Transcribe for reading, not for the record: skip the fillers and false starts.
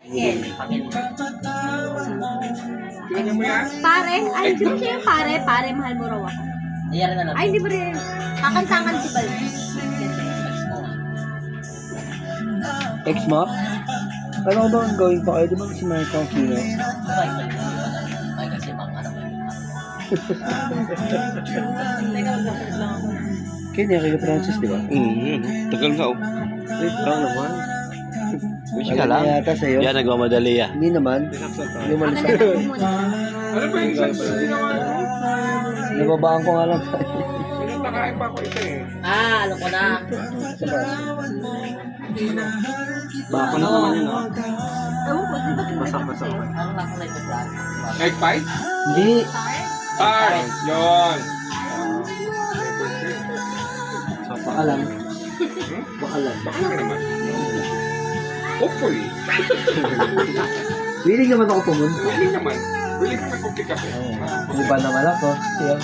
Ken. Tingnan mo yan? Pare? Ay, di ba siya yung pare? Pare, mahal mo raw ako. Nangyari na lang. Ay, di ba rin? Kakantangan si Bal. Ex mo? Ano ba ang gawin pa kayo? Di ba si Michael Kino? Ay, kasi mga anak ko. Kaya niya kayo Francis, di ba? Tagal nga, oh. Wait lang naman. Wish ka lang. Yata sa'yo. Yan, nagmamadali yan. Hindi naman. Hindi mo Akin na lang po muna. Ano ba yung isang ginawa mo? Nababaan ko nga lang. Pinatakain pa ako ito eh. Alam ko na. Baka na naman yun, oh. Ewan ko, di ba Basa-basa. Ano na kulay ko dyan? Egg pie? Hindi. Tar! Yun! So, baka lang. Baka lang. Baka naman. Hopefully. Willing naman ako pumunta. Willing naman. Willing naman kung pick up eh. Iba naman ako. Siya.